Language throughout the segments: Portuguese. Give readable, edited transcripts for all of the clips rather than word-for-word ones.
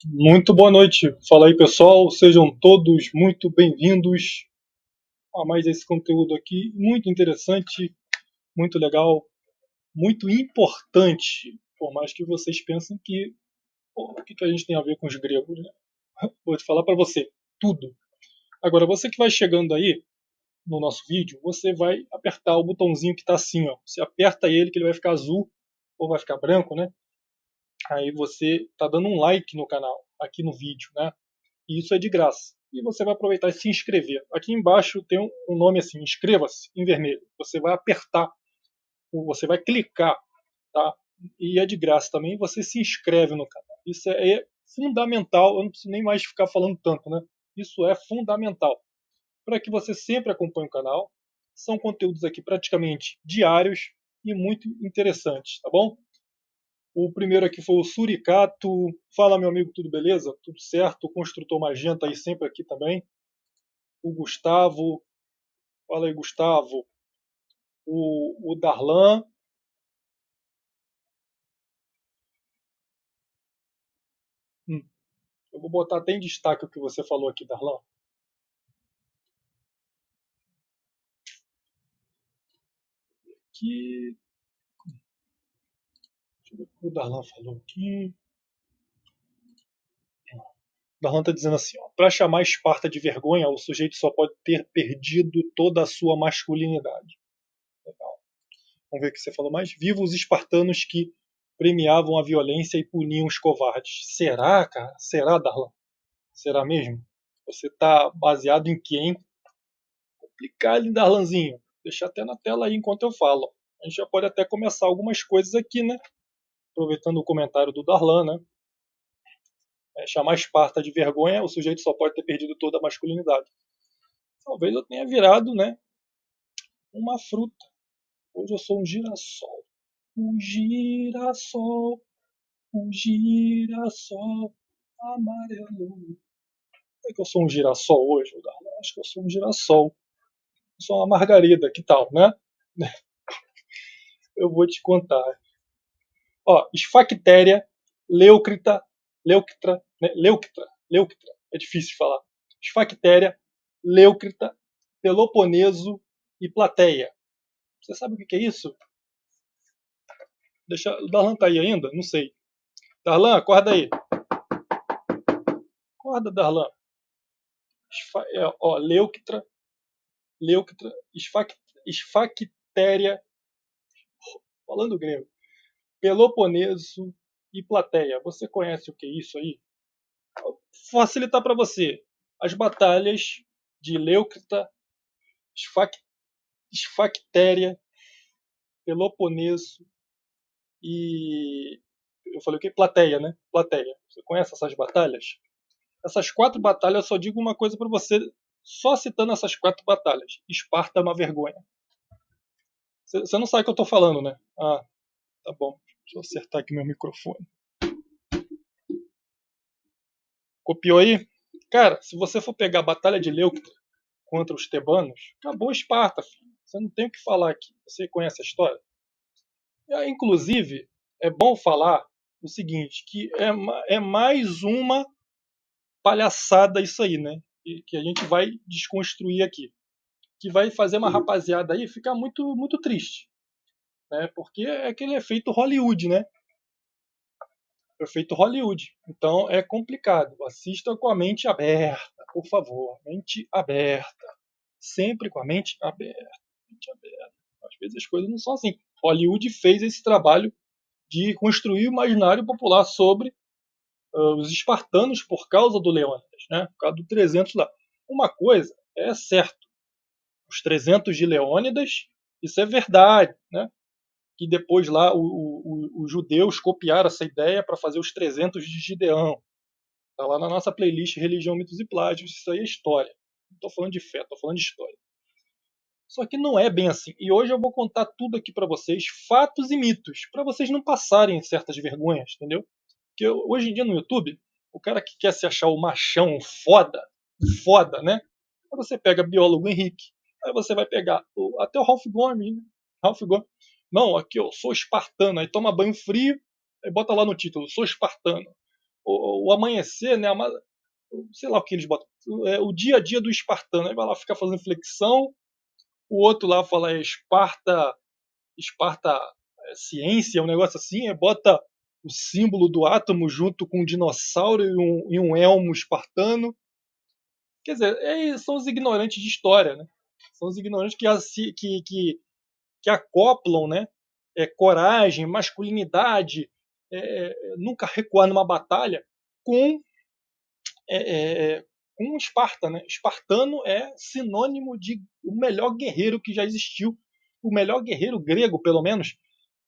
Muito boa noite. Fala aí, pessoal. Sejam todos muito bem-vindos a mais esse conteúdo aqui. Muito interessante, muito legal, muito importante. Por mais que vocês pensem que, pô, o que a gente tem a ver com os gregos, né? Vou te falar para você, tudo. Agora, você que vai chegando aí no nosso vídeo, você vai apertar o botãozinho que está assim, ó. Você aperta ele que ele vai ficar azul ou vai ficar branco, né? Aí você tá dando um like no canal, aqui no vídeo, né? E isso é de graça. E você vai aproveitar e se inscrever. Aqui embaixo tem um nome assim, inscreva-se, em vermelho. Você vai apertar, você vai clicar, tá? E é de graça também, você se inscreve no canal. Isso é fundamental, eu não preciso nem mais ficar falando tanto, né? Isso é fundamental para que você sempre acompanhe o canal. São conteúdos aqui praticamente diários e muito interessantes, tá bom? O primeiro aqui foi o Suricato. Fala, meu amigo, tudo beleza? Tudo certo? O Construtor Magenta aí sempre aqui também. O Gustavo. Fala aí, Gustavo. O Darlan. Eu vou botar até em destaque o que você falou aqui, Darlan. Que... Deixa eu ver o que o Darlan falou aqui. O Darlan está dizendo assim, para chamar Esparta de vergonha, o sujeito só pode ter perdido toda a sua masculinidade. Legal. Vamos ver o que você falou mais. Viva os espartanos que premiavam a violência e puniam os covardes. Será, cara? Será, Darlan? Será mesmo? Você tá baseado em quem? Complicado, hein, Darlanzinho? Deixa até na tela aí enquanto eu falo. A gente já pode até começar algumas coisas aqui, né? Aproveitando o comentário do Darlan, né? Chamar Esparta de vergonha, o sujeito só pode ter perdido toda a masculinidade. Talvez eu tenha virado, né? Uma fruta. Hoje eu sou um girassol. Um girassol. Um girassol amarelo. É que eu sou um girassol hoje, Darlan? Acho que eu sou um girassol. Eu sou uma margarida, que tal, né? Eu vou te contar. Ó, esfactéria, leucrita, leuctra, né? Leuctra, é difícil de falar. Esfactéria, leucrita, Peloponeso e plateia. Você sabe o que é isso? Deixa, o Darlan tá aí ainda? Não sei. Darlan, acorda aí. Acorda, Darlan. Ó, leuctra, esfactéria, falando grego, Peloponeso e plateia. Você conhece o que é isso aí? Vou facilitar para você. As batalhas de Leuctra, Esfactéria, Peloponeso e... Eu falei o que? Plateia, né? Plateia. Você conhece essas batalhas? Essas 4 batalhas, eu só digo uma coisa para você, só citando essas 4 batalhas. Esparta é uma vergonha. Você não sabe o que eu tô falando, né? Ah, tá bom. Deixa eu acertar aqui meu microfone. Copiou aí? Cara, se você for pegar a Batalha de Leuctra contra os tebanos, acabou Esparta, filho. Você não tem o que falar aqui. Você conhece a história? Inclusive, é bom falar o seguinte, que é mais uma palhaçada isso aí, né? Que a gente vai desconstruir aqui. Que vai fazer uma rapaziada aí ficar muito, muito triste. Né? Porque é aquele efeito Hollywood, né? Efeito Hollywood. Então é complicado. Assista com a mente aberta, por favor. Mente aberta. Sempre com a mente aberta. Mente aberta. Às vezes as coisas não são assim. Hollywood fez esse trabalho de construir o imaginário popular sobre os espartanos por causa do Leônidas, né? Por causa do 300 lá. Uma coisa é certo. Os 300 de Leônidas, isso é verdade, né? Que depois lá os judeus copiaram essa ideia para fazer os 300 de Gideão. Tá lá na nossa playlist Religião, Mitos e Plágios. Isso aí é história. Não tô falando de fé, tô falando de história. Só que não é bem assim. E hoje eu vou contar tudo aqui para vocês, fatos e mitos, para vocês não passarem certas vergonhas, entendeu? Porque hoje em dia no YouTube, o cara que quer se achar o machão foda, foda, né? Aí você pega biólogo Henrique, aí você vai pegar até o Ralph Gomes, né? Ralph Gomes. Não, aqui eu sou espartano, aí toma banho frio, aí bota lá no título, sou espartano. O amanhecer, né? Sei lá o que eles botam. O dia a dia do espartano. Aí vai lá ficar fazendo flexão, o outro lá fala Esparta ciência, um negócio assim, bota o símbolo do átomo junto com um dinossauro e um elmo espartano. Quer dizer, são os ignorantes de história, né? São os ignorantes que acoplam, né? Coragem, masculinidade, nunca recuar numa batalha com com Esparta, né? Espartano é sinônimo de o melhor guerreiro que já existiu, o melhor guerreiro grego, pelo menos.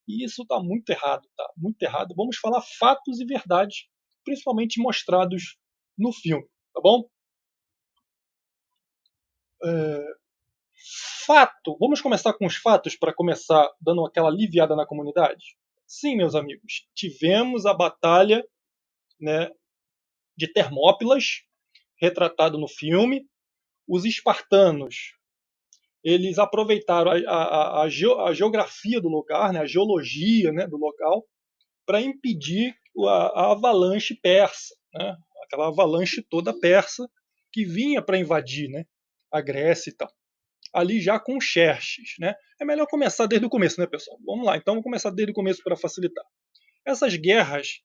E isso está muito errado, tá? Muito errado. Vamos falar fatos e verdades, principalmente mostrados no filme, tá bom? Fato. Vamos começar com os fatos para começar dando aquela aliviada na comunidade? Sim, meus amigos, tivemos a batalha, né, de Termópilas, retratado no filme. Os espartanos, eles aproveitaram a geografia do lugar, né, a geologia, né, do local, para impedir a avalanche persa, né, aquela avalanche toda persa que vinha para invadir, né, a Grécia e tal. Ali já com Xerxes. Né? É melhor começar desde o começo, né, pessoal? Vamos lá, então vamos começar desde o começo para facilitar. Essas guerras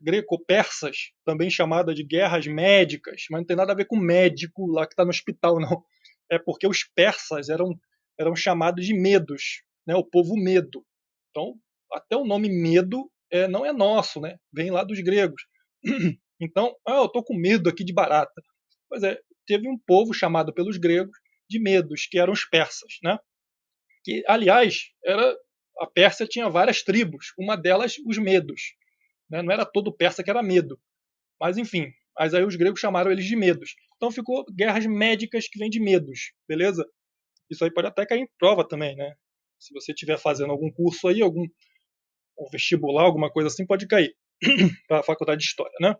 greco-persas, também chamadas de guerras médicas, mas não tem nada a ver com médico lá que está no hospital, não. É porque os persas eram chamados de medos, né? O povo medo. Então, até o nome medo não é nosso, né? Vem lá dos gregos. Então, eu estou com medo aqui de barata. Pois é, teve um povo chamado pelos gregos de medos, que eram os persas, né? Que, aliás, a Pérsia tinha várias tribos, uma delas os medos. Né? Não era todo persa que era medo. Mas enfim, mas aí os gregos chamaram eles de medos. Então ficou guerras médicas que vêm de medos, beleza? Isso aí pode até cair em prova também, né? Se você estiver fazendo algum curso aí, algum vestibular, alguma coisa assim, pode cair para a faculdade de história, né?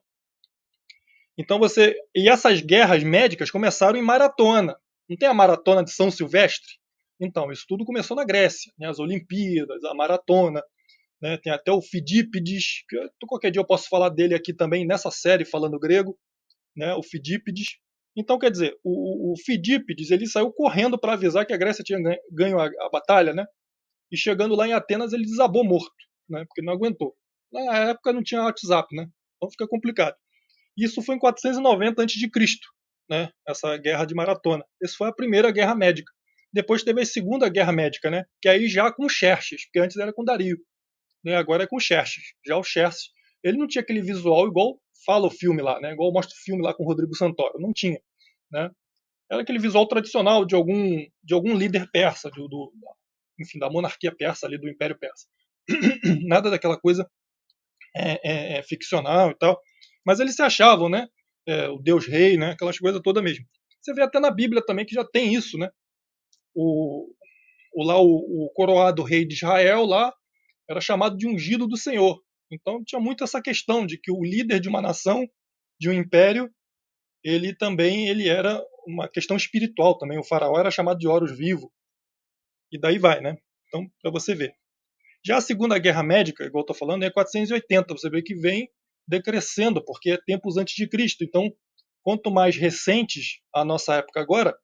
Então e essas guerras médicas começaram em maratona. Não tem a maratona de São Silvestre? Então, isso tudo começou na Grécia, né? As Olimpíadas, a maratona, né? Tem até o Fidípides, que qualquer dia eu posso falar dele aqui também nessa série falando grego, né? O Fidípides. Então, quer dizer, o Fidípides ele saiu correndo para avisar que a Grécia tinha ganho a batalha, né? E chegando lá em Atenas ele desabou morto, né? Porque não aguentou. Na época não tinha WhatsApp, né? Então fica complicado. Isso foi em 490 a.C., né? Essa guerra de maratona. Essa foi a primeira guerra médica. Depois teve a segunda guerra médica, né? Que aí já com Xerxes, porque antes era com Dario, né? Agora é com Xerxes. Já o Xerxes, ele não tinha aquele visual igual fala o filme lá, né? Igual mostra o filme lá com o Rodrigo Santoro. Não tinha, né? Era aquele visual tradicional de algum líder persa, enfim, da monarquia persa ali, do Império Persa. Nada daquela coisa ficcional e tal. Mas eles se achavam, né? O Deus Rei, né? Aquelas coisas todas mesmo. Você vê até na Bíblia também que já tem isso, né? O coroado rei de Israel lá era chamado de ungido do Senhor. Então tinha muito essa questão de que o líder de uma nação, de um império, ele era uma questão espiritual também. O faraó era chamado de Horus Vivo. E daí vai, né? Então, para você ver. Já a Segunda Guerra Médica, igual eu estou falando, é 480. Você vê que vem decrescendo, porque é tempos antes de Cristo. Então, quanto mais recentes a nossa época agora,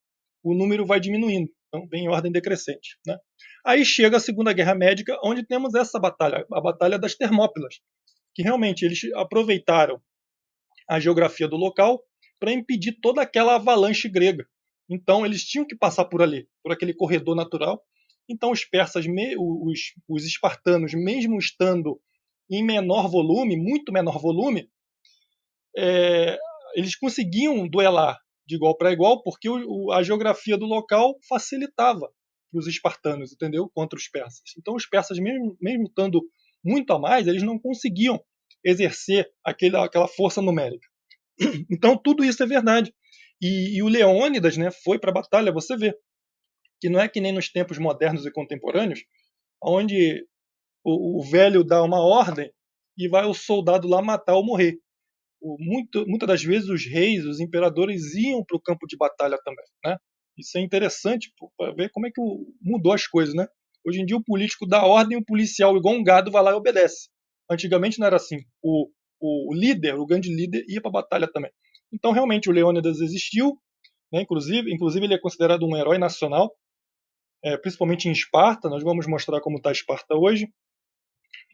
o número vai diminuindo. Então, vem em ordem decrescente. Né? Aí chega a Segunda Guerra Médica, onde temos essa batalha, a Batalha das Termópilas, que realmente eles aproveitaram a geografia do local para impedir toda aquela avalanche grega. Então, eles tinham que passar por ali, por aquele corredor natural. Então, os persas, os espartanos, mesmo estando em menor volume, muito menor volume, eles conseguiam duelar de igual para igual, porque a geografia do local facilitava para os espartanos, entendeu? Contra os persas. Então, os persas, mesmo estando muito a mais, eles não conseguiam exercer aquela força numérica. Então tudo isso é verdade. E o Leônidas, né, foi para a batalha, você vê, que não é que nem nos tempos modernos e contemporâneos, onde o velho dá uma ordem e vai o soldado lá matar ou morrer. Muitas das vezes os reis, os imperadores iam para o campo de batalha também, né? Isso é interessante para ver como é que mudou as coisas, né? Hoje em dia o político dá ordem, o policial, igual um gado, vai lá e obedece. Antigamente não era assim. O líder, o grande líder, ia para a batalha também. Então realmente o Leônidas existiu, né? Inclusive ele é considerado um herói nacional, principalmente em Esparta. Nós vamos mostrar como está Esparta hoje.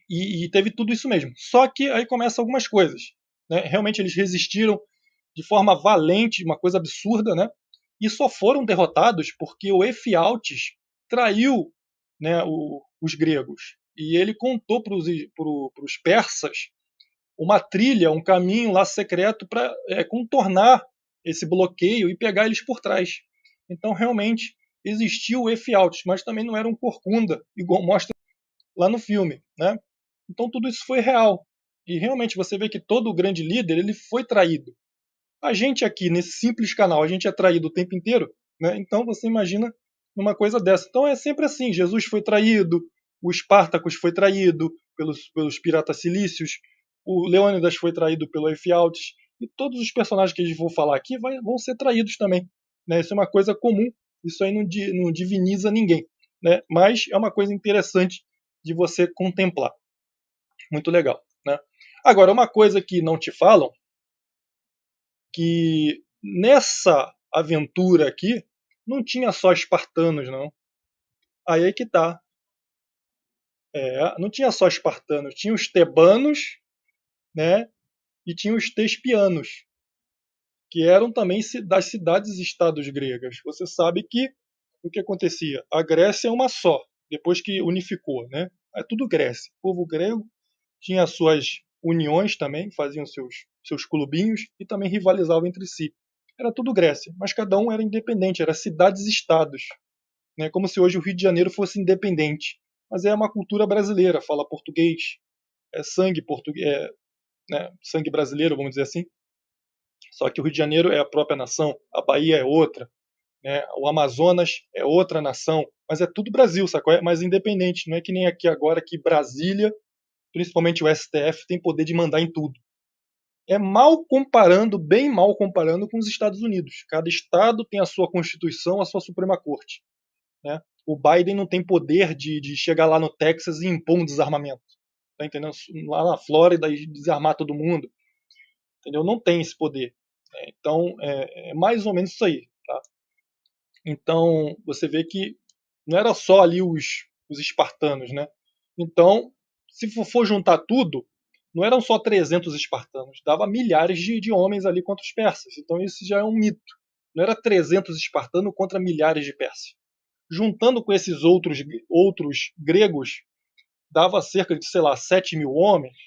E teve tudo isso mesmo. Só que aí começam algumas coisas. Né? Realmente eles resistiram de forma valente, uma coisa absurda, né? E só foram derrotados porque o Efialtes traiu, né, os gregos. E ele contou para os persas uma trilha, um caminho lá secreto para contornar esse bloqueio e pegar eles por trás. Então, realmente, existiu o Efialtes, mas também não era um corcunda, igual mostra lá no filme, né? Então tudo isso foi real. E realmente você vê que todo o grande líder ele foi traído. A gente aqui nesse simples canal, a gente é traído o tempo inteiro, né? Então você imagina numa coisa dessa. Então é sempre assim, Jesus foi traído, o Espartacus foi traído pelos piratas cilícios, o Leônidas foi traído pelo Efialtes, e todos os personagens que eles vão falar aqui vão ser traídos também. Né? Isso é uma coisa comum, isso aí não diviniza ninguém. Né? Mas é uma coisa interessante de você contemplar. Muito legal. Né? Agora, uma coisa que não te falam, que nessa aventura aqui não tinha só espartanos, não. Aí é que tá. Não tinha só espartanos, tinha os tebanos, né? E tinha os tespianos, que eram também das cidades-estados gregas. Você sabe que o que acontecia? A Grécia é uma só, depois que unificou, né? É tudo Grécia. O povo grego tinha suas uniões também, faziam seus clubinhos e também rivalizavam entre si. Era tudo Grécia, mas cada um era independente, era cidades-estados, né? Como se hoje o Rio de Janeiro fosse independente. Mas é uma cultura brasileira, fala português, é sangue português, né? Sangue brasileiro, vamos dizer assim. Só que o Rio de Janeiro é a própria nação, a Bahia é outra, né? O Amazonas é outra nação, mas é tudo Brasil, sacou? É mais independente, não é que nem aqui agora que Brasília, principalmente o STF, tem poder de mandar em tudo. É mal comparando, bem mal comparando com os Estados Unidos. Cada estado tem a sua constituição, a sua Suprema Corte. Né? O Biden não tem poder de chegar lá no Texas e impor um desarmamento. Tá entendendo? Lá na Flórida e desarmar todo mundo. Entendeu? Não tem esse poder. Então, é mais ou menos isso aí. Tá? Então, você vê que não era só ali os espartanos, né? Então, se for juntar tudo, não eram só 300 espartanos, dava milhares de homens ali contra os persas. Então, isso já é um mito. Não era 300 espartanos contra milhares de persas. Juntando com esses outros gregos, dava cerca de, sei lá, 7 mil homens,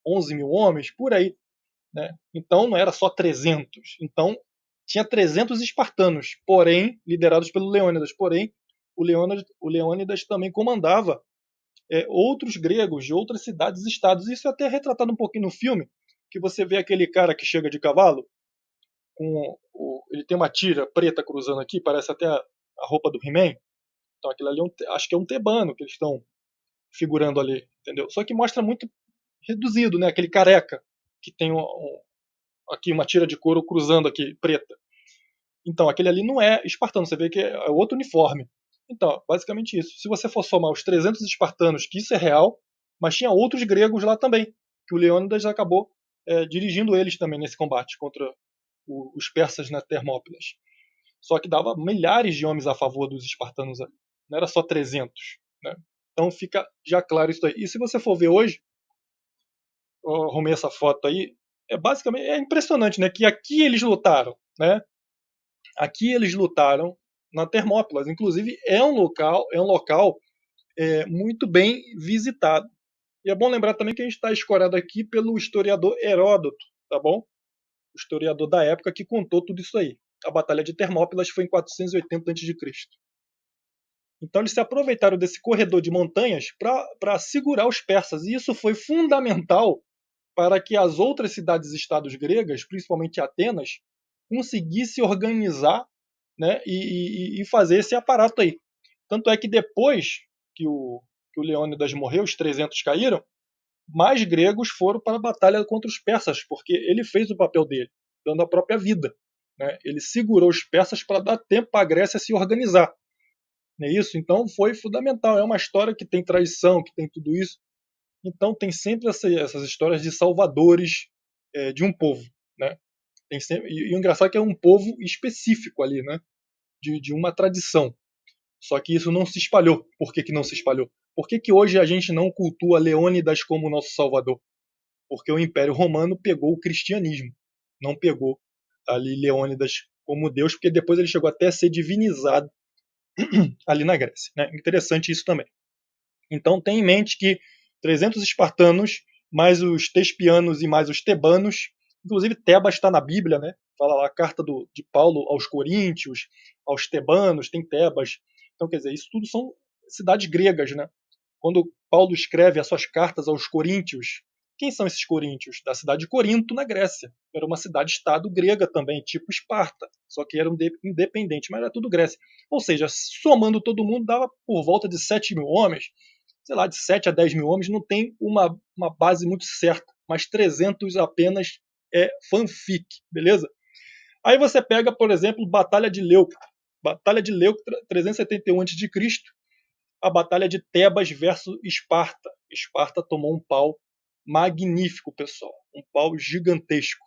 11 mil homens, por aí. Né? Então, não era só 300. Então, tinha 300 espartanos, porém, liderados pelo Leônidas. Porém, o Leônidas também comandava outros gregos de outras cidades e estados. Isso é até retratado um pouquinho no filme, que você vê aquele cara que chega de cavalo, ele tem uma tira preta cruzando aqui, parece até a roupa do He-Man. Então aquilo ali acho que é um tebano que eles estão figurando ali, entendeu? Só que mostra muito reduzido, né? Aquele careca que tem aqui uma tira de couro cruzando aqui, preta. Então, aquele ali não é espartano, você vê que é outro uniforme. Então, basicamente isso. Se você for somar os 300 espartanos, que isso é real, mas tinha outros gregos lá também, que o Leônidas acabou dirigindo eles também nesse combate contra os persas na Termópilas. Só que dava milhares de homens a favor dos espartanos ali. Não era só 300. Né? Então fica já claro isso aí. E se você for ver hoje, eu arrumei essa foto aí, basicamente impressionante, né? Que aqui eles lutaram, né? Aqui eles lutaram na Termópilas. Inclusive é um local muito bem visitado. E é bom lembrar também que a gente está escorado aqui pelo historiador Heródoto, tá bom? O historiador da época que contou tudo isso aí. A Batalha de Termópilas foi em 480 a.C. Então eles se aproveitaram desse corredor de montanhas para segurar os persas. E isso foi fundamental para que as outras cidades-estados gregas, principalmente Atenas, conseguissem organizar, né, e fazer esse aparato aí. Tanto é que depois que o Leônidas morreu, os 300 caíram, mais gregos foram para a batalha contra os persas, porque ele fez o papel dele, dando a própria vida. Né? Ele segurou os persas para dar tempo para a Grécia se organizar. Não é isso? Então foi fundamental. É uma história que tem traição, que tem tudo isso. Então tem sempre essas histórias de salvadores de um povo. Né? Tem sempre, e o engraçado é que é um povo específico ali, né? De uma tradição. Só que isso não se espalhou. Por que não se espalhou? Por que hoje a gente não cultua Leônidas como nosso salvador? Porque o Império Romano pegou o cristianismo, não pegou ali Leônidas como Deus, porque depois ele chegou até a ser divinizado ali na Grécia. Né? Interessante isso também. Então tem em mente que 300 espartanos, mais os tespianos e mais os tebanos, inclusive Tebas está na Bíblia, né? Fala lá a carta de Paulo aos coríntios, aos tebanos, tem Tebas. Então, quer dizer, isso tudo são cidades gregas, né? Quando Paulo escreve as suas cartas aos coríntios, quem são esses coríntios? Da cidade de Corinto, na Grécia. Era uma cidade-estado grega também, tipo Esparta, só que era independente, mas era tudo Grécia. Ou seja, somando todo mundo, dava por volta de 7 mil homens, sei lá, de 7 a 10 mil homens, não tem uma base muito certa, mas 300 apenas é fanfic, beleza? Aí você pega, por exemplo, Batalha de Leuctra. Batalha de Leuctra, 371 a.C., a Batalha de Tebas versus Esparta. Esparta tomou um pau magnífico, pessoal. Um pau gigantesco.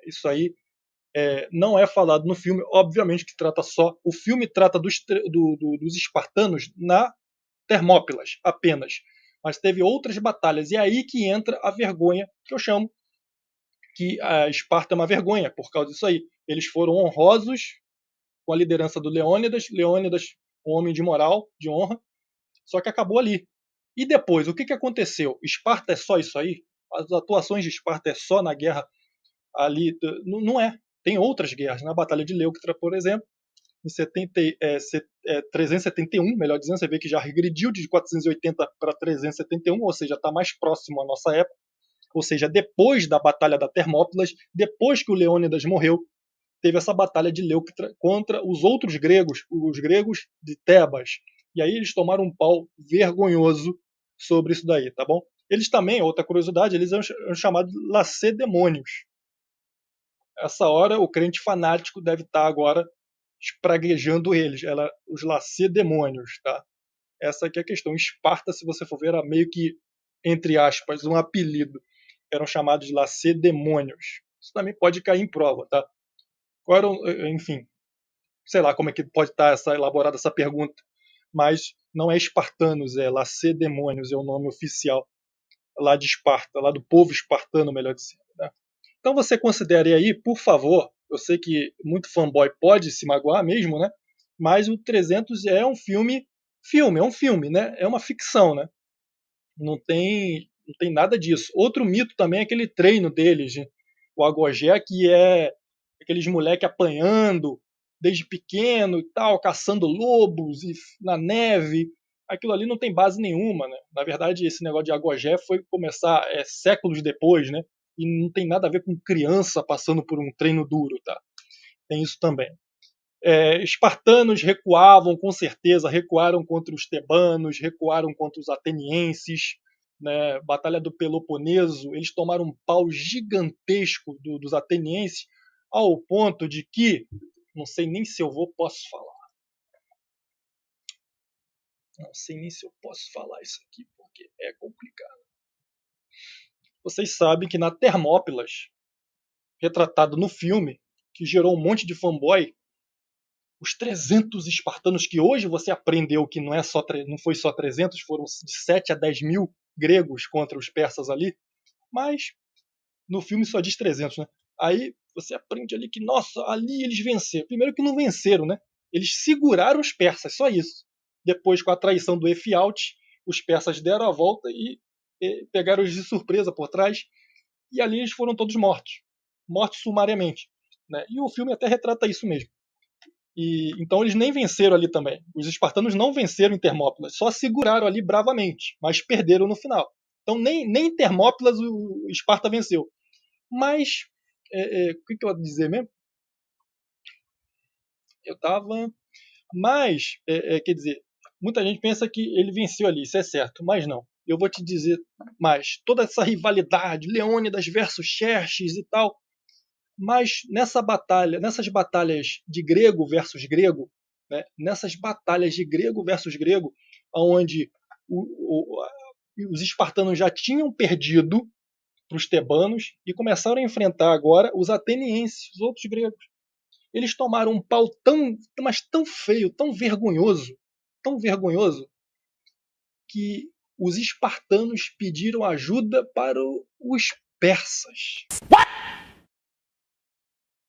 Isso aí não é falado no filme, obviamente que trata só. O filme trata dos espartanos na Termópilas apenas. Mas teve outras batalhas. E é aí que entra a vergonha, que eu chamo que a Esparta é uma vergonha por causa disso aí. Eles foram honrosos com a liderança do Leônidas. Leônidas, um homem de moral, de honra, só que acabou ali. E depois, o que aconteceu? Esparta é só isso aí? As atuações de Esparta é só na guerra ali? Não é. Tem outras guerras. Na Batalha de Leuctra, por exemplo, em 371, melhor dizendo, você vê que já regrediu de 480 para 371, ou seja, está mais próximo à nossa época. Ou seja, depois da Batalha da Termópilas, depois que o Leônidas morreu, teve essa batalha de Leuctra contra os outros gregos, os gregos de Tebas. E aí eles tomaram um pau vergonhoso sobre isso daí, tá bom? Eles também, outra curiosidade, eles são chamados lacedemônios. Essa hora o crente fanático deve estar agora espraguejando eles, os lacedemônios, tá? Essa aqui é a questão. Esparta, se você for ver, era meio que, entre aspas, um apelido. Eram chamados de lacedemônios. Isso também pode cair em prova, tá? Enfim, sei lá como é que pode estar elaborada essa pergunta, mas não é espartanos, é lacedemônios, é o nome oficial lá de Esparta, lá do povo espartano, melhor dizendo. Né? Então você considere aí, por favor, eu sei que muito fanboy pode se magoar mesmo, né? Mas o 300 é um é um filme, né? É uma ficção, né? Não tem nada disso. Outro mito também é aquele treino deles, né? O Agogé, que é aqueles moleque apanhando desde pequeno e tal, caçando lobos e na neve. Aquilo ali não tem base nenhuma, né? Na verdade, esse negócio de Agogé foi começar séculos depois, né? E não tem nada a ver com criança passando por um treino duro, tá? Tem isso também. Espartanos recuavam, com certeza, recuaram contra os tebanos, recuaram contra os atenienses, né? Batalha do Peloponeso, eles tomaram um pau gigantesco dos atenienses, ao ponto de que, não sei nem se posso falar, não sei nem se eu posso falar isso aqui, porque é complicado. Vocês sabem que na Termópilas, retratado no filme, que gerou um monte de fanboy, os 300 espartanos que hoje você aprendeu que não foi só 300, foram de 7 a 10 mil gregos contra os persas ali, mas no filme só diz 300, né? Aí você aprende ali que, nossa, ali eles venceram. Primeiro que não venceram, né? Eles seguraram os persas, só isso. Depois, com a traição do Efialte, os persas deram a volta e pegaram eles de surpresa por trás, e ali eles foram todos mortos. Mortos sumariamente. Né? E o filme até retrata isso mesmo. Então eles nem venceram ali também. Os espartanos não venceram em Termópilas, só seguraram ali bravamente, mas perderam no final. Então nem em Termópilas o Esparta venceu. Mas, o que eu ia dizer mesmo? Eu tava... Mas, quer dizer, muita gente pensa que ele venceu ali, isso é certo, mas não. Eu vou te dizer mais. Toda essa rivalidade, Leônidas versus Xerxes e tal, mas nessas batalhas de grego versus grego, né, nessas batalhas de grego versus grego, onde os espartanos já tinham perdido para os tebanos e começaram a enfrentar agora os atenienses, os outros gregos. Eles tomaram um pau mas tão feio, tão vergonhoso, que os espartanos pediram ajuda para os persas.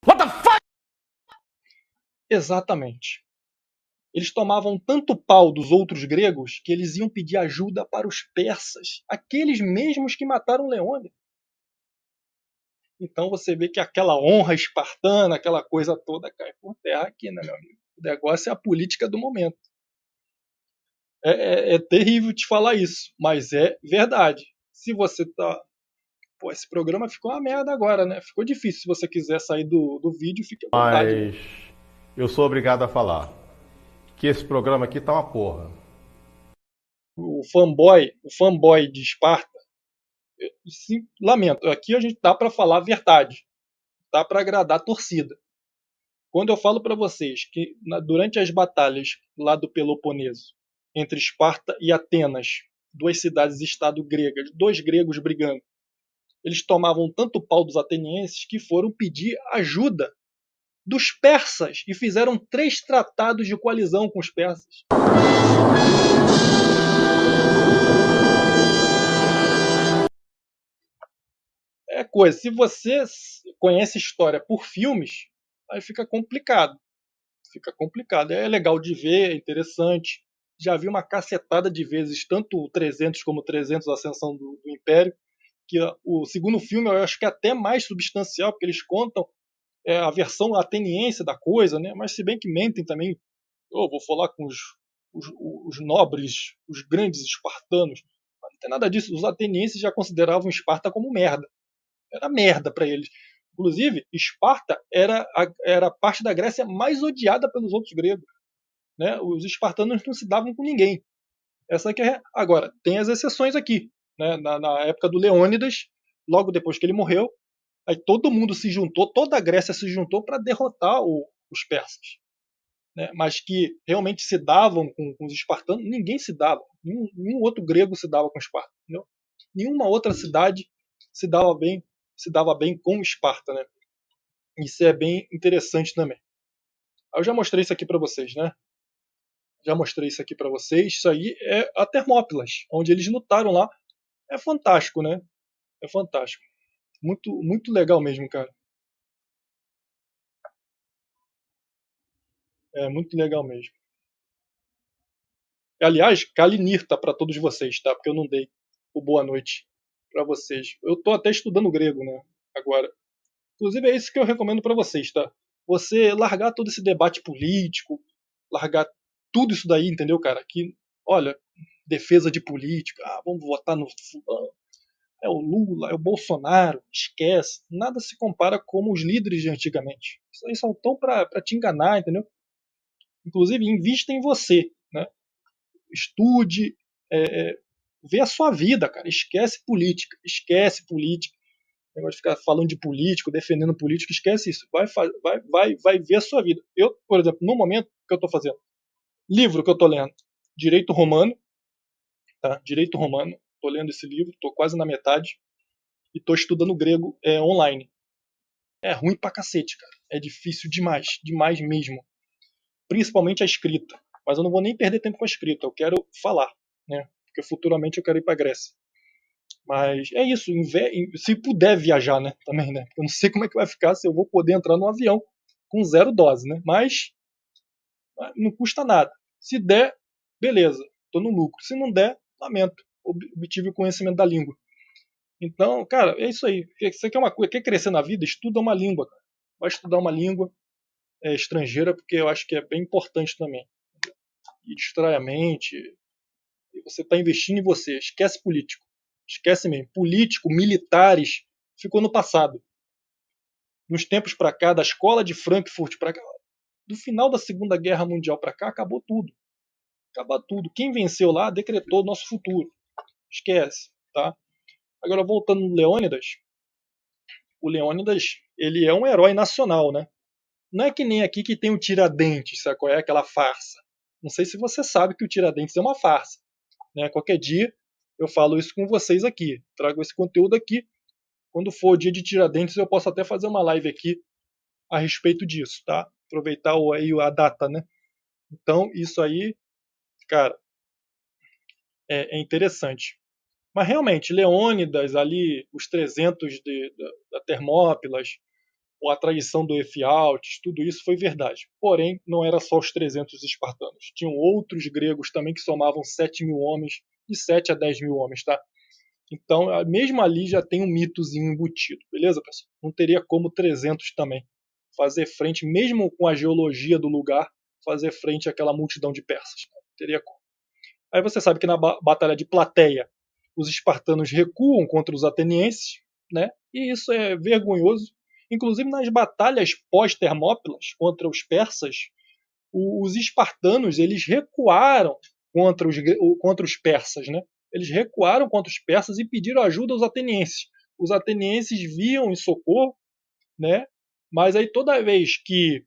What the fuck? Exatamente. Eles tomavam tanto pau dos outros gregos que eles iam pedir ajuda para os persas, aqueles mesmos que mataram Leônidas. Então você vê que aquela honra espartana, aquela coisa toda cai por terra aqui, né, meu amigo? O negócio é a política do momento. É terrível te falar isso, mas é verdade. Se você tá... Pô, esse programa ficou uma merda agora, né? Ficou difícil. Se você quiser sair do vídeo, fique à vontade. Mas eu sou obrigado a falar que esse programa aqui tá uma porra. O fanboy de Esparta, sim, lamento. Aqui a gente dá para falar a verdade, dá para agradar a torcida. Quando eu falo para vocês que durante as batalhas lá do Peloponeso, entre Esparta e Atenas, duas cidades-estado gregas, dois gregos brigando, eles tomavam tanto pau dos atenienses que foram pedir ajuda dos persas e fizeram 3 tratados de coalizão com os persas. É coisa, se você conhece história por filmes, aí fica complicado. Fica complicado. É legal de ver, é interessante. Já vi uma cacetada de vezes, tanto o 300 como o 300 Ascensão do Império, que o segundo filme eu acho que é até mais substancial, porque eles contam a versão ateniense da coisa, né? Mas se bem que mentem também. Eu vou falar com os nobres, os grandes espartanos. Mas não tem nada disso. Os atenienses já consideravam Esparta como merda. Era merda para eles. Inclusive, Esparta era a parte da Grécia mais odiada pelos outros gregos. Né? Os espartanos não se davam com ninguém. Essa que é. Agora, tem as exceções aqui. Né? Na época do Leônidas, logo depois que ele morreu, aí todo mundo se juntou, toda a Grécia se juntou para derrotar os persas. Né? Mas que realmente se davam com os espartanos, ninguém se dava. Nenhum outro grego se dava com Esparta. Entendeu? Nenhuma outra cidade se dava bem com Esparta. Né? Isso é bem interessante também. Eu já mostrei isso aqui para vocês, né? Já mostrei isso aqui para vocês. Isso aí é a Termópilas, onde eles lutaram lá. É fantástico, né? É fantástico. Muito, muito legal mesmo, cara. É muito legal mesmo. Aliás, Kalinirta para todos vocês, tá? Porque eu não dei o boa noite para vocês. Eu tô até estudando grego, né? Agora. Inclusive é isso que eu recomendo para vocês, tá? Você largar todo esse debate político, largar tudo isso daí, entendeu, cara? Que, olha, defesa de política, vamos votar no fulano, é o Lula, é o Bolsonaro, esquece. Nada se compara como os líderes de antigamente. Isso aí só estão para te enganar, entendeu? Inclusive, invista em você, né? Estude, vê a sua vida, cara. Esquece política, esquece política. Negócio de ficar falando de político, defendendo político, esquece isso. Vai ver a sua vida. Eu, por exemplo, no momento que eu estou fazendo, livro que eu estou lendo, Direito Romano, tá? Direito Romano, estou lendo esse livro, estou quase na metade, e estou estudando grego online. É ruim pra cacete, cara. É difícil demais, demais mesmo. Principalmente a escrita. Mas eu não vou nem perder tempo com a escrita, eu quero falar, né? Porque futuramente eu quero ir pra Grécia. Mas é isso, se puder viajar, né? Também, né? Eu não sei como é que vai ficar se eu vou poder entrar no avião com 0 dose, né? Mas não custa nada. Se der, beleza, tô no lucro. Se não der, lamento. Obtive o conhecimento da língua. Então, cara, é isso aí. Você quer uma coisa, quer crescer na vida? Estuda uma língua, cara. Vai estudar uma língua estrangeira, porque eu acho que é bem importante também. E distrai a mente. E você está investindo em você. Esquece político. Esquece mesmo. Político, militares, ficou no passado. Nos tempos para cá, da escola de Frankfurt para cá, do final da Segunda Guerra Mundial para cá, acabou tudo. Acabou tudo. Quem venceu lá decretou o nosso futuro. Esquece, tá? Agora, voltando no Leônidas, o Leônidas, ele é um herói nacional, né? Não é que nem aqui que tem o Tiradentes, sabe qual é aquela farsa? Não sei se você sabe que o Tiradentes é uma farsa, né? Qualquer dia eu falo isso com vocês aqui, trago esse conteúdo aqui. Quando for o dia de Tiradentes, eu posso até fazer uma live aqui a respeito disso, tá? Aproveitar aí a data, né? Então, isso aí, cara, é interessante. Mas realmente, Leônidas, ali, os 300 da Termópilas, ou a traição do Efialtes, tudo isso foi verdade. Porém, não era só os 300 espartanos. Tinham outros gregos também que somavam 7.000 homens, de 7 a 10.000 homens, tá? Então, mesmo ali já tem um mitozinho embutido, beleza, pessoal? Não teria como 300 também fazer frente, mesmo com a geologia do lugar, fazer frente àquela multidão de persas. Não teria como. Aí você sabe que na Batalha de Plateia, os espartanos recuam contra os atenienses, né? E isso é vergonhoso. Inclusive nas batalhas pós-Termópilas contra os persas, os espartanos eles recuaram contra os persas, né? Eles recuaram contra os persas e pediram ajuda aos atenienses. Os atenienses viam em socorro, né? Mas aí toda vez que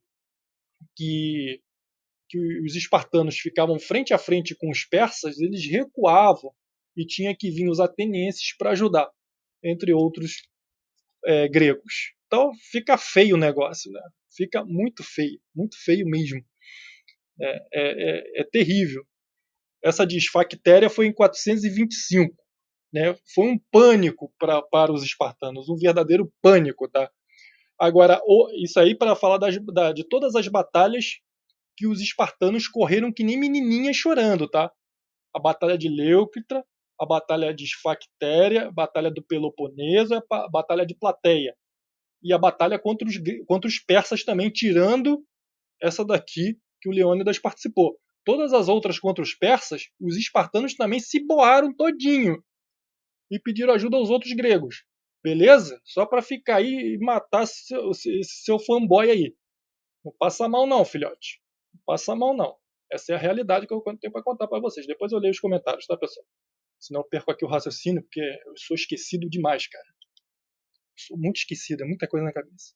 os espartanos ficavam frente a frente com os persas, eles recuavam e tinha que vir os atenienses para ajudar, entre outros gregos. Então fica feio o negócio, né? Fica muito feio mesmo. É terrível. Essa desfactéria foi em 425. Né? Foi um pânico para os espartanos, um verdadeiro pânico. Tá? Agora, isso aí para falar de todas as batalhas que os espartanos correram que nem menininhas chorando, tá? A batalha de Leuctra, a batalha de Esfactéria, a batalha do Peloponeso, a batalha de Plateia. E a batalha contra os persas também, tirando essa daqui que o Leônidas participou. Todas as outras contra os persas, os espartanos também se boaram todinho e pediram ajuda aos outros gregos. Beleza? Só para ficar aí e matar esse seu fanboy aí. Não passa mal não, filhote. Não passa mal não. Essa é a realidade que eu tenho para contar para vocês. Depois eu leio os comentários, tá, pessoal? Senão eu perco aqui o raciocínio, porque eu sou esquecido demais, cara. Eu sou muito esquecido, é muita coisa na cabeça.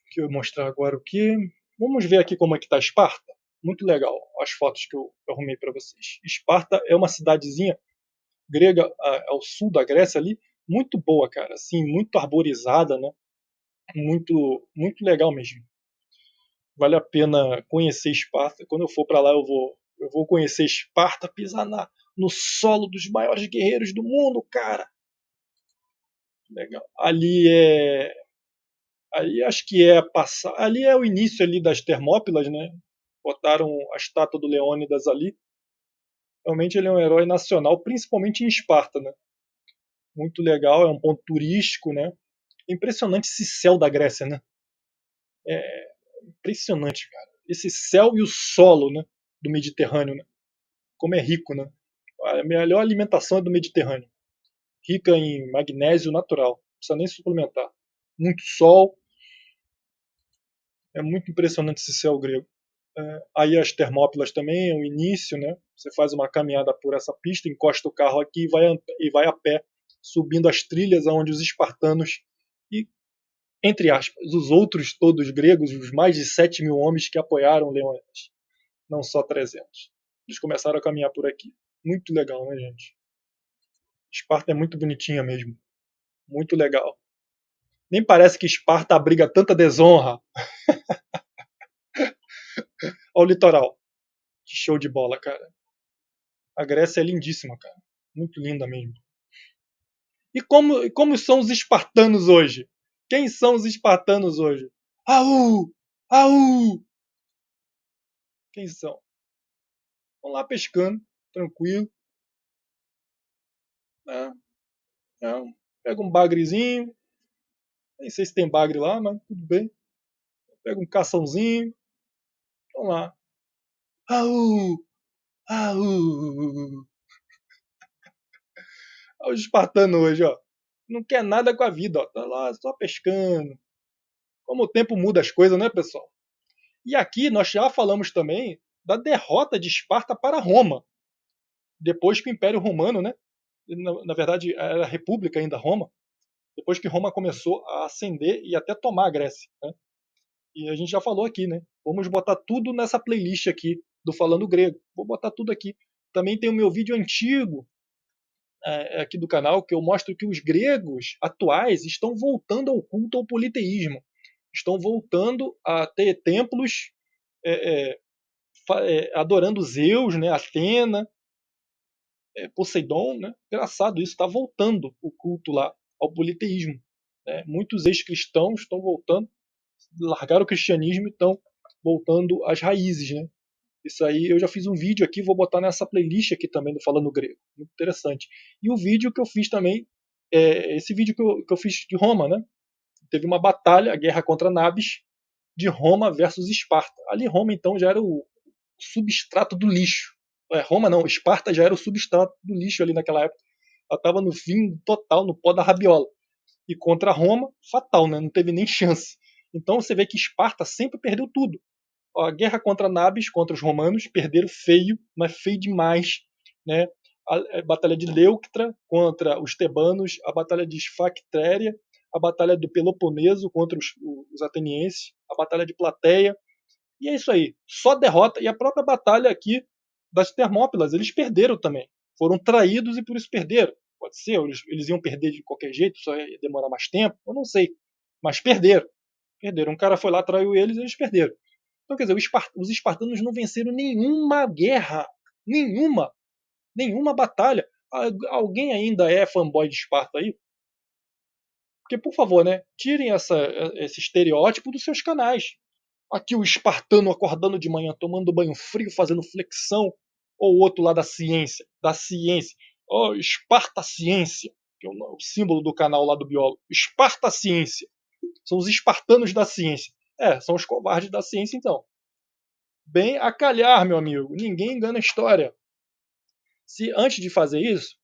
Deixa eu mostrar agora o que. Vamos ver aqui como é que tá Esparta. Muito legal as fotos que eu arrumei para vocês. Esparta é uma cidadezinha grega ao sul da Grécia ali, muito boa, cara. Assim, muito arborizada, né? Muito legal mesmo. Vale a pena conhecer Esparta. Quando eu for para lá, eu vou conhecer Esparta, pisar no solo dos maiores guerreiros do mundo, cara. Legal. Ali acho que é passar. Ali é o início ali das Termópilas, né? Botaram a estátua do Leônidas ali. Realmente ele é um herói nacional, principalmente em Esparta, né? Muito legal, é um ponto turístico, né? Impressionante esse céu da Grécia, né? É impressionante, cara. Esse céu e o solo, né? Do Mediterrâneo, né? Como é rico, né? A melhor alimentação é do Mediterrâneo. Rica em magnésio natural. Não precisa nem suplementar. Muito sol. É muito impressionante esse céu grego. Aí as Termópilas também é o início, né? Você faz uma caminhada por essa pista, encosta o carro aqui e vai a pé, subindo as trilhas onde os espartanos e, entre aspas, os outros todos gregos, os mais de 7.000 homens que apoiaram Leônidas, não só 300. Eles começaram a caminhar por aqui. Muito legal, né, gente? Esparta é muito bonitinha mesmo. Muito legal. Nem parece que Esparta abriga tanta desonra ao litoral. Que show de bola, cara. A Grécia é lindíssima, cara. Muito linda mesmo. E como são os espartanos hoje? Quem são os espartanos hoje? Aú! Aú! Quem são? Vão lá pescando, tranquilo. É, pega um bagrezinho. Nem sei se tem bagre lá, mas tudo bem. Pega um caçãozinho. Vamos lá. Aú! Aú! Olha os espartanos hoje, ó. Não quer nada com a vida, ó. Tá lá só pescando. Como o tempo muda as coisas, né, pessoal? E aqui nós já falamos também da derrota de Esparta para Roma. Depois que o Império Romano, né? Na verdade, era a República ainda, Roma. Depois que Roma começou a ascender e até tomar a Grécia, né? E a gente já falou aqui, né? Vamos botar tudo nessa playlist aqui do Falando Grego. Vou botar tudo aqui. Também tem o meu vídeo antigo aqui do canal que eu mostro que os gregos atuais estão voltando ao culto ao politeísmo. Estão voltando a ter templos é, adorando Zeus, né? Atena, Poseidon, né? Engraçado isso, está voltando o culto lá ao politeísmo. Né? Muitos ex-cristãos estão voltando, largaram o cristianismo e estão voltando às raízes, né? Isso aí eu já fiz um vídeo aqui, vou botar nessa playlist aqui também do Falando Grego. Muito interessante. E o vídeo que eu fiz também, esse vídeo que eu fiz de Roma, né? Teve uma batalha, a guerra contra Nabis, de Roma versus Esparta. Ali Roma então já era o substrato do lixo. Roma não, Esparta já era o substrato do lixo ali naquela época. Ela estava no fim total, no pó da rabiola. E contra Roma, fatal, né? Não teve nem chance. Então você vê que Esparta sempre perdeu tudo. A guerra contra Nabis, contra os romanos, perderam feio, mas feio demais. Né? A batalha de Leuctra contra os tebanos, a batalha de Esfactéria, a batalha do Peloponeso contra os atenienses, a batalha de Plateia. E é isso aí, só derrota. E a própria batalha aqui das Termópilas, eles perderam também. Foram traídos e por isso perderam. Pode ser, eles iam perder de qualquer jeito, só ia demorar mais tempo, eu não sei. Mas perderam. Perderam. Um cara foi lá, traiu eles e eles perderam. Então, quer dizer, os espartanos não venceram nenhuma guerra. Nenhuma. Nenhuma batalha. Alguém ainda é fanboy de Esparta aí? Porque, por favor, né? Tirem esse estereótipo dos seus canais. Aqui o espartano acordando de manhã, tomando banho frio, fazendo flexão. Ou o outro lá da ciência. Da ciência. Oh, Esparta Ciência. Que é o símbolo do canal lá do biólogo. Esparta Ciência. São os espartanos da ciência. São os covardes da ciência, então. Bem a calhar, meu amigo. Ninguém engana a história. Se antes de fazer isso,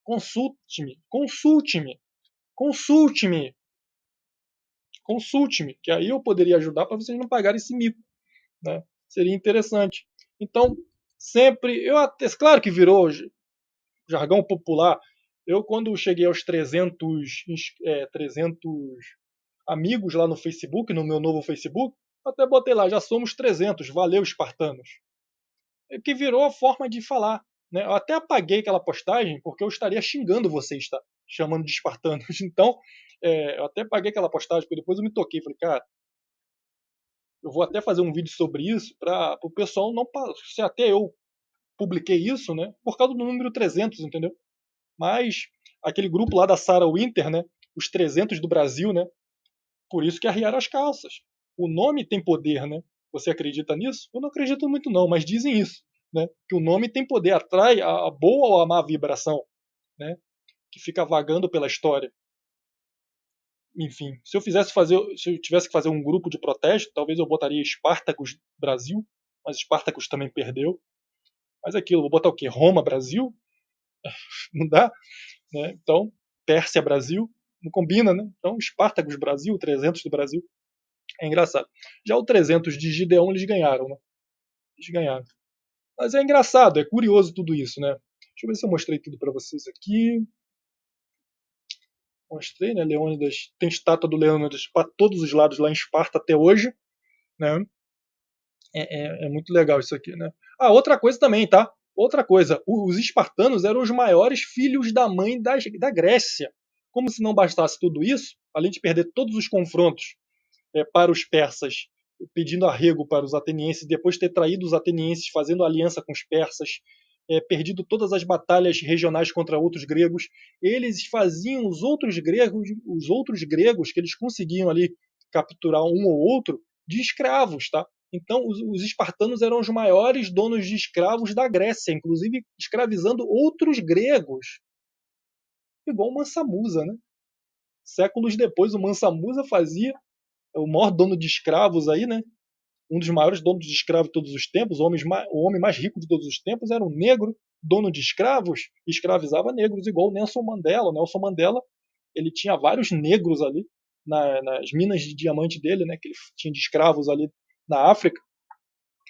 consulte-me, consulte-me, consulte-me, consulte-me, que aí eu poderia ajudar para vocês não pagarem esse mico, né? Seria interessante. Então, sempre, claro que virou jargão popular. Eu, quando cheguei aos 300 amigos lá no Facebook, no meu novo Facebook, até botei lá, já somos 300, valeu, espartanos. Que virou a forma de falar. Né? Eu até apaguei aquela postagem porque eu estaria xingando vocês, tá? Chamando de espartanos. Então, eu até apaguei aquela postagem, porque depois eu me toquei. Falei, cara, eu vou até fazer um vídeo sobre isso para o pessoal não... Se até eu publiquei isso, né? Por causa do número 300, entendeu? Mas aquele grupo lá da Sarah Winter, né? Os 300 do Brasil, né? Por isso que arriaram as calças. O nome tem poder, né? Você acredita nisso? Eu não acredito muito não, mas dizem isso, né? Que o nome tem poder, atrai a boa ou a má vibração, né? Que fica vagando pela história. Enfim, se eu tivesse que fazer um grupo de protesto, talvez eu botaria Espartacus Brasil, mas Espartacus também perdeu. Mas aquilo, vou botar o quê? Roma Brasil? Não dá, né? Então, Pérsia Brasil, não combina, né? Então, Espartacus Brasil, 300 do Brasil. É engraçado. Já o 300 de Gideon eles ganharam, né? Eles ganharam. Mas é engraçado, é curioso tudo isso, né? Deixa eu ver se eu mostrei tudo para vocês aqui. Mostrei, né? Leônidas, tem estátua do Leônidas para todos os lados lá em Esparta até hoje, né? É muito legal isso aqui, né? Outra coisa também, tá? Outra coisa, os espartanos eram os maiores filhos da mãe da Grécia. Como se não bastasse tudo isso, além de perder todos os confrontos para os persas, pedindo arrego para os atenienses, depois de ter traído os atenienses, fazendo aliança com os persas, perdido todas as batalhas regionais contra outros gregos, eles faziam os outros gregos que eles conseguiam ali capturar um ou outro de escravos, tá? Então os espartanos eram os maiores donos de escravos da Grécia, inclusive escravizando outros gregos, igual o Mansa Musa, né? Séculos depois o Mansa Musa fazia o maior dono de escravos aí, né? Um dos maiores donos de escravos de todos os tempos, o homem mais rico de todos os tempos era um negro, dono de escravos escravizava negros, igual o Nelson Mandela. O Nelson Mandela, ele tinha vários negros ali nas minas de diamante dele, né, que ele tinha de escravos ali na África.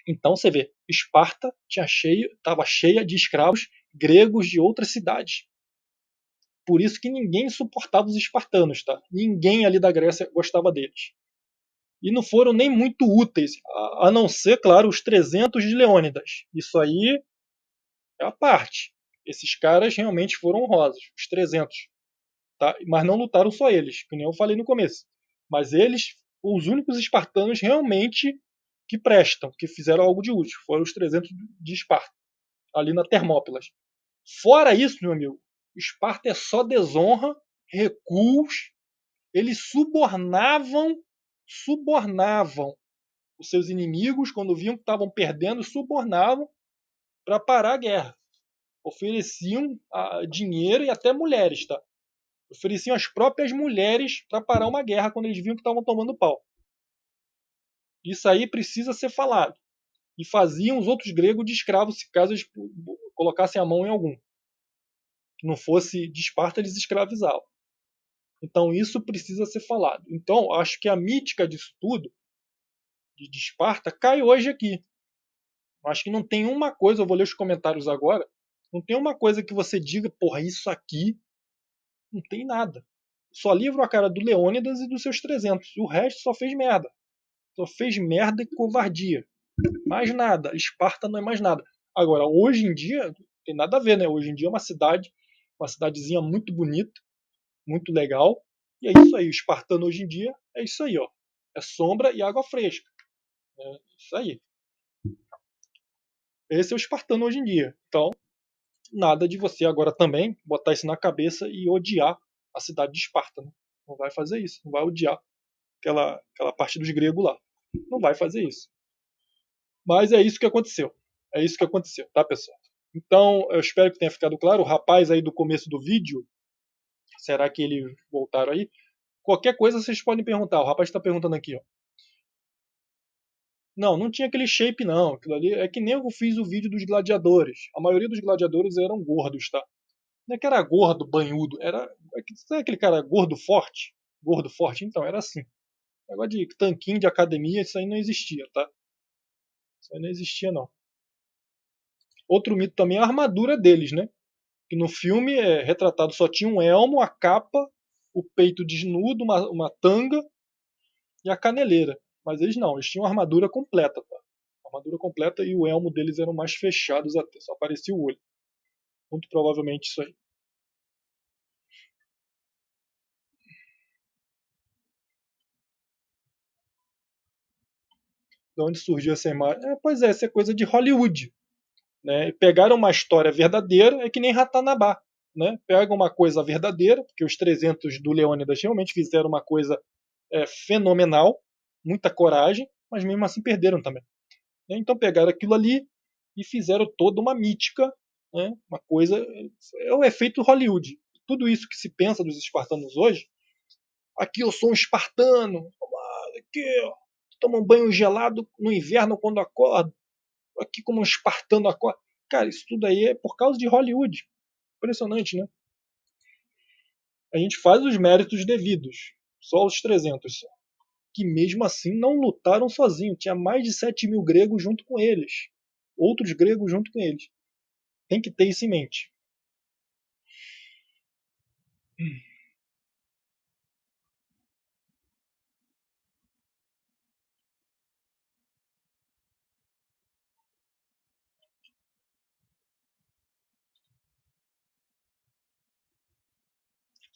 Então você vê, Esparta estava cheia de escravos gregos de outras cidades. Por isso que ninguém suportava os espartanos, tá? Ninguém ali da Grécia gostava deles. E não foram nem muito úteis, a não ser, claro, os 300 de Leônidas. Isso aí é a parte. Esses caras realmente foram honrosos, os 300. Tá? Mas não lutaram só eles, que nem eu falei no começo. Mas eles, os únicos espartanos realmente que prestam, que fizeram algo de útil, foram os 300 de Esparta, ali na Termópilas. Fora isso, meu amigo, Esparta é só desonra, recuos, eles subornavam os seus inimigos, quando viam que estavam perdendo, subornavam para parar a guerra. Ofereciam dinheiro e até mulheres, tá? Ofereciam as próprias mulheres para parar uma guerra quando eles viam que estavam tomando pau. Isso aí precisa ser falado. E faziam os outros gregos de escravos, se caso eles colocassem a mão em algum. Que não fosse de Esparta, eles escravizavam. Então isso precisa ser falado. Então acho que a mítica disso tudo, de Esparta, cai hoje aqui. Acho que não tem uma coisa, eu vou ler os comentários agora, não tem uma coisa que você diga, porra, isso aqui, não tem nada. Só livro a cara do Leônidas e dos seus 300. O resto só fez merda. Só fez merda e covardia. Mais nada. Esparta não é mais nada. Agora, hoje em dia, não tem nada a ver, né? Hoje em dia é uma cidadezinha muito bonita, muito legal. E é isso aí. O espartano hoje em dia é isso aí, ó. É sombra e água fresca. É isso aí. Esse é o espartano hoje em dia. Então, nada de você agora também botar isso na cabeça e odiar a cidade de Esparta. Né? Não vai fazer isso. Não vai odiar aquela parte dos gregos lá. Não vai fazer isso. Mas é isso que aconteceu. É isso que aconteceu, tá, pessoal? Então, eu espero que tenha ficado claro. O rapaz aí do começo do vídeo, será que eles voltaram aí? Qualquer coisa vocês podem perguntar. O rapaz está perguntando aqui, ó. Não, não tinha aquele shape, não. Aquilo ali é que nem eu fiz o vídeo dos gladiadores. A maioria dos gladiadores eram gordos, tá? Não é que era gordo, banhudo. Sabe aquele cara gordo forte? Gordo forte? Então, era assim. Negócio de tanquinho de academia, isso aí não existia, tá? Isso aí não existia, não. Outro mito também é a armadura deles, né? Que no filme é retratado, só tinha um elmo, a capa, o peito desnudo, uma tanga e a caneleira. Mas eles não, eles tinham a armadura completa, tá? A armadura completa e o elmo deles eram mais fechados até, só aparecia o olho. Muito provavelmente isso aí. De onde surgiu essa imagem? Pois é, isso é coisa de Hollywood. Né? Pegaram uma história verdadeira, é que nem Ratanabá. Né? Pegam uma coisa verdadeira, porque os 300 do Leônidas realmente fizeram uma coisa fenomenal, muita coragem, mas mesmo assim perderam também. Né? Então pegaram aquilo ali e fizeram toda uma mítica, né? Uma coisa. É o efeito Hollywood. Tudo isso que se pensa dos espartanos hoje, aqui eu sou um espartano, aqui toma um banho gelado no inverno quando acordo, aqui como um espartano acorda. Cara, isso tudo aí é por causa de Hollywood. Impressionante, né? A gente faz os méritos devidos, só os 300, que mesmo assim não lutaram sozinhos. Tinha mais de 7 mil gregos junto com eles. Outros gregos junto com eles. Tem que ter isso em mente.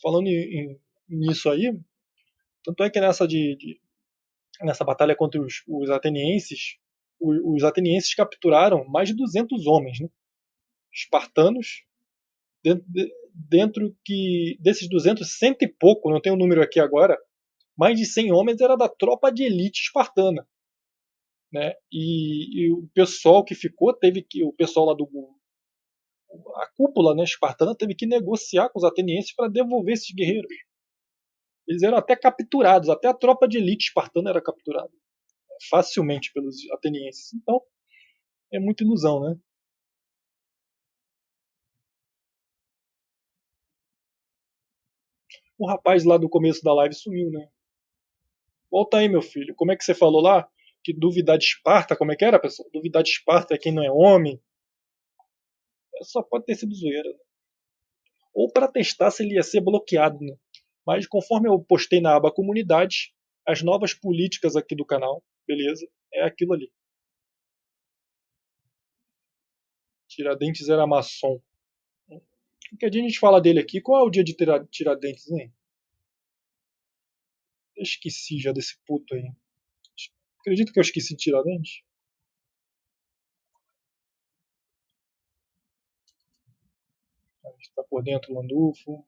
Falando nisso aí, tanto é que nessa batalha contra os atenienses, os atenienses capturaram mais de 200 homens, né? Espartanos, dentro que desses 200, cento e pouco, não tenho o número aqui agora, mais de 100 homens era da tropa de elite espartana. Né? E o pessoal que ficou, o pessoal lá a cúpula, né, espartana, teve que negociar com os atenienses para devolver esses guerreiros. Eles eram até capturados, até a tropa de elite espartana era capturada facilmente pelos atenienses. Então, é muita ilusão, né? O rapaz lá do começo da live sumiu, né? Volta aí, meu filho. Como é que você falou lá? Que duvidar de Esparta, como é que era, pessoal? Duvidar de Esparta é quem não é homem. Só pode ter sido zoeira, né? Ou para testar se ele ia ser bloqueado, né? Mas conforme eu postei na aba comunidade, as novas políticas aqui do canal, beleza? É aquilo ali. Tiradentes era maçom. Que dia a gente fala dele aqui? Qual é o dia de Tiradentes, hein? Eu esqueci já desse puto aí. Acredito que eu esqueci Tiradentes. Está por dentro o Landulfo.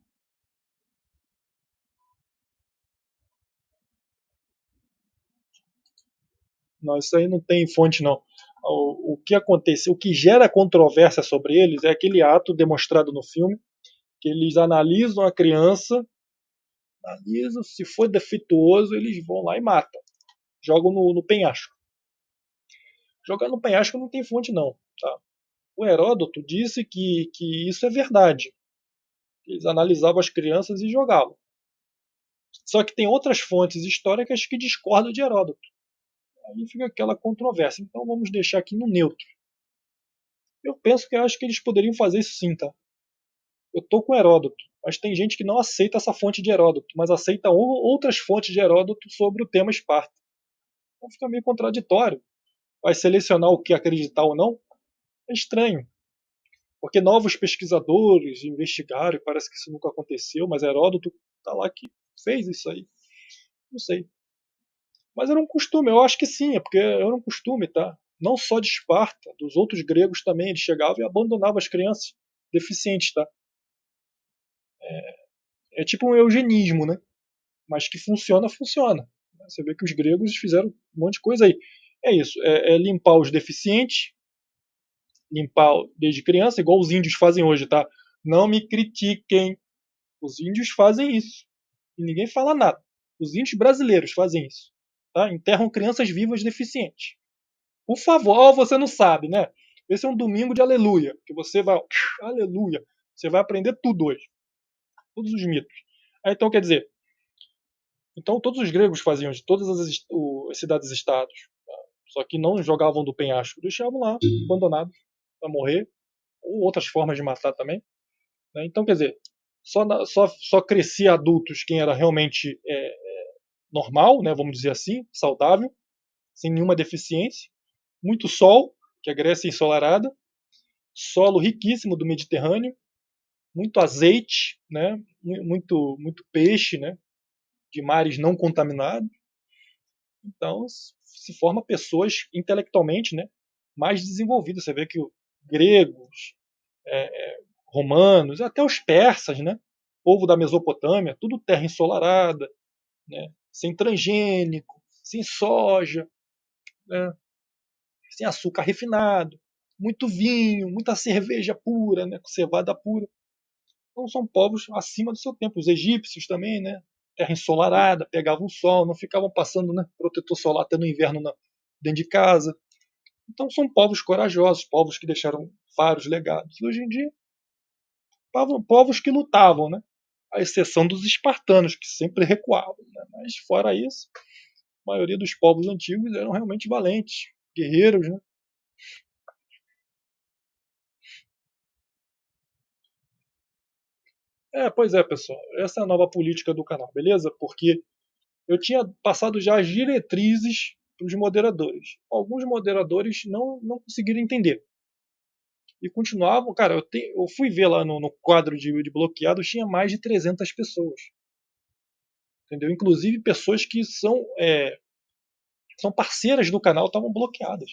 Não, isso aí não tem fonte, não. O que aconteceu, o que gera controvérsia sobre eles é aquele ato demonstrado no filme, que eles analisam a criança, analisam, se for defeituoso, eles vão lá e matam. Jogam no penhasco. Jogar no penhasco não tem fonte, não. Tá? O Heródoto disse que isso é verdade. Eles analisavam as crianças e jogavam. Só que tem outras fontes históricas que discordam de Heródoto. Aí fica aquela controvérsia. Então vamos deixar aqui no neutro. Eu penso que acho que eles poderiam fazer isso sim, tá? Eu tô com Heródoto, mas tem gente que não aceita essa fonte de Heródoto, mas aceita outras fontes de Heródoto sobre o tema Esparta. Então fica meio contraditório. Vai selecionar o que acreditar ou não? É estranho. Porque novos pesquisadores investigaram, e parece que isso nunca aconteceu, mas Heródoto tá lá que fez isso aí. Não sei. Mas era um costume, eu acho que sim, é porque era um costume, tá? Não só de Esparta, dos outros gregos também, eles chegavam e abandonavam as crianças deficientes, tá? É tipo um eugenismo, né? Mas que funciona, funciona. Você vê que os gregos fizeram um monte de coisa aí. É isso, é limpar os deficientes, limpar desde criança, igual os índios fazem hoje, tá? Não me critiquem. Os índios fazem isso. E ninguém fala nada. Os índios brasileiros fazem isso. Tá? Enterram crianças vivas deficientes. Por favor, você não sabe, né? Esse é um domingo de aleluia. Que você vai. Aleluia. Você vai aprender tudo hoje. Todos os mitos. Então, quer dizer. Então, todos os gregos faziam de todas as cidades-estados. Tá? Só que não jogavam do penhasco. Deixavam lá, abandonados, para morrer. Ou outras formas de matar também. Né? Então, quer dizer. Só crescia adultos quem era realmente normal, né, vamos dizer assim, saudável, sem nenhuma deficiência. Muito sol, que a Grécia é ensolarada, solo riquíssimo do Mediterrâneo, muito azeite, né, muito peixe, né, de mares não contaminados. Então se forma pessoas intelectualmente, né, mais desenvolvidas. Você vê que gregos, romanos, até os persas, né, povo da Mesopotâmia, tudo terra ensolarada, né, sem transgênico, sem soja, né, sem açúcar refinado, muito vinho, muita cerveja pura, né, com cevada pura. Então são povos acima do seu tempo. Os egípcios também, né, terra ensolarada, pegavam sol, não ficavam passando, né, protetor solar até no inverno dentro de casa. Então são povos corajosos, povos que deixaram vários legados. E hoje em dia, povos que lutavam, né, à exceção dos espartanos, que sempre recuavam. Né? Mas fora isso, a maioria dos povos antigos eram realmente valentes, guerreiros, né? Pois é, pessoal. Essa é a nova política do canal, beleza? Porque eu tinha passado já as diretrizes para os moderadores. Alguns moderadores não conseguiram entender. E continuavam, cara, eu fui ver lá no quadro de bloqueados, tinha mais de 300 pessoas. Entendeu? Inclusive pessoas que são parceiras do canal estavam bloqueadas.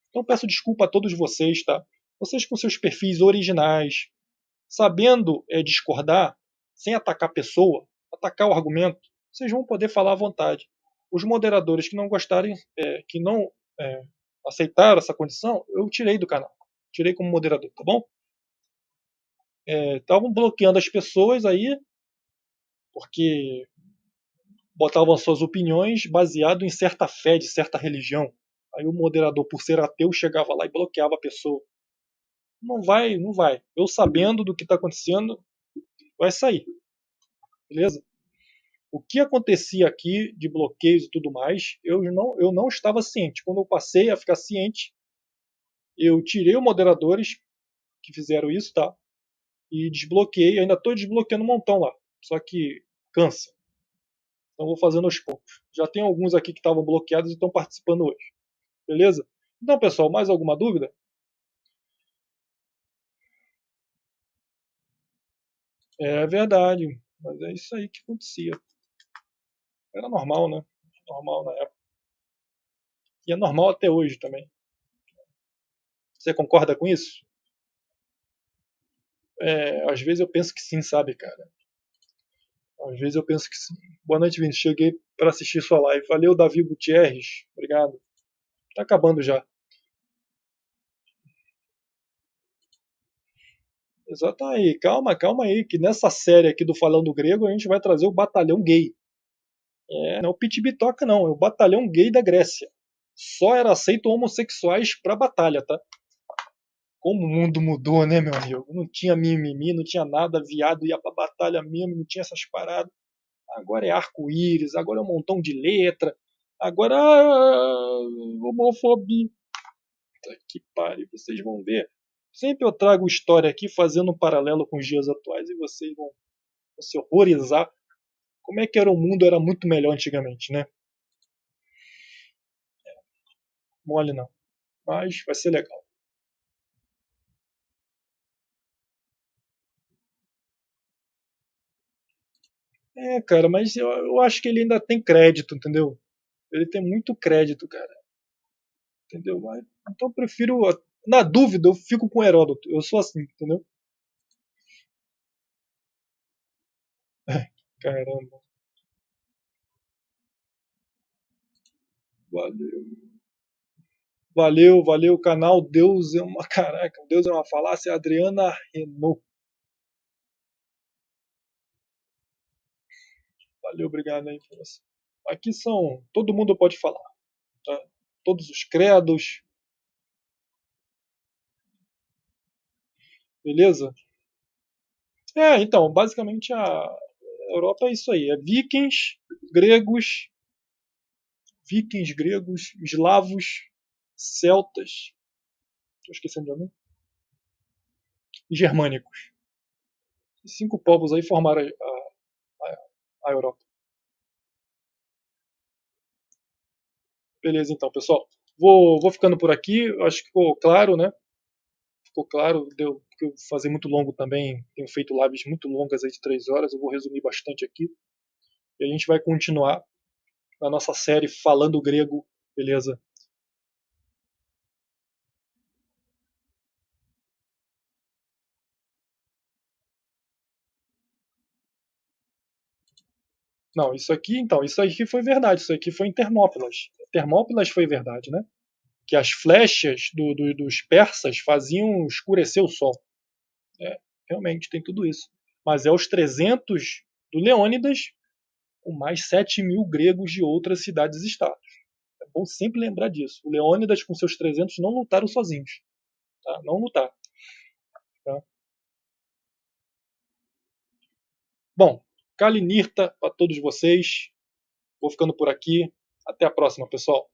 Então peço desculpa a todos vocês, tá? Vocês com seus perfis originais, sabendo discordar, sem atacar a pessoa, atacar o argumento, vocês vão poder falar à vontade. Os moderadores que não gostarem, que não aceitaram essa condição, eu tirei do canal. Tirei como moderador, tá bom? Estavam bloqueando as pessoas aí, porque botavam suas opiniões baseado em certa fé de certa religião. Aí o moderador, por ser ateu, chegava lá e bloqueava a pessoa. Não vai, não vai. Eu sabendo do que está acontecendo, vai sair. beleza? O que acontecia aqui de bloqueios e tudo mais, eu não estava ciente. Quando eu passei a ficar ciente, eu tirei os moderadores que fizeram isso, tá? E desbloqueei, ainda estou desbloqueando um montão lá. Só que cansa. Então vou fazendo aos poucos. Já tem alguns aqui que estavam bloqueados e estão participando hoje. Beleza? Então, pessoal, mais alguma dúvida? É verdade. Mas é isso aí que acontecia. Era normal, né? Normal na época. E é normal até hoje também. Você concorda com isso? É, às vezes eu penso que sim, sabe, cara? Às vezes eu penso que sim. Boa noite, Vinícius. Cheguei para assistir sua live. Valeu, Davi Gutierrez. Obrigado. Tá acabando já. Exato aí. Calma, calma aí. Que nessa série aqui do Falando Grego a gente vai trazer o batalhão gay. É, não é o Pit Bitoca, não. É o batalhão gay da Grécia. Só era aceito homossexuais pra batalha, tá? Como o mundo mudou, né, meu amigo? Não tinha mimimi, não tinha nada, viado ia pra batalha mesmo, não tinha essas paradas. Agora é arco-íris, agora é um montão de letra, agora homofobia. Puta que pariu, vocês vão ver. Sempre eu trago história aqui fazendo um paralelo com os dias atuais e vocês vão se horrorizar. Como é que era o mundo? Era muito melhor antigamente, né? Mole não. Mas vai ser legal. É, cara, mas eu acho que ele ainda tem crédito, entendeu? Ele tem muito crédito, cara. Entendeu? Então eu prefiro. Na dúvida, eu fico com Heródoto. Eu sou assim, entendeu? Caramba. Valeu. Valeu, valeu, canal Deus é uma. Caraca, Deus é uma falácia. Adriana Renault. Valeu, obrigado aí por você. Aqui são. Todo mundo pode falar. Tá? Todos os credos. Beleza? É, então, basicamente a Europa é isso aí. É gregos, vikings, gregos, eslavos, celtas. Estou esquecendo de algum? E germânicos. Esses 5 povos aí formaram a Europa. Beleza, então, pessoal. Vou ficando por aqui. Acho que ficou claro, né? Ficou claro. Deu porque eu fazer muito longo também. Tenho feito lives muito longas aí de 3 horas. Eu vou resumir bastante aqui. E a gente vai continuar na nossa série falando grego. Beleza? Não, isso aqui, então, isso aqui foi verdade. Isso aqui foi em Termópilas. Termópilas foi verdade, né? Que as flechas dos persas faziam escurecer o sol. É, realmente tem tudo isso. Mas é os 300 do Leônidas com mais 7.000 gregos de outras cidades e estados. É bom sempre lembrar disso. O Leônidas com seus 300 não lutaram sozinhos. Tá? Não lutaram. Tá? Bom, Kalinirta para todos vocês. Vou ficando por aqui. Até a próxima, pessoal.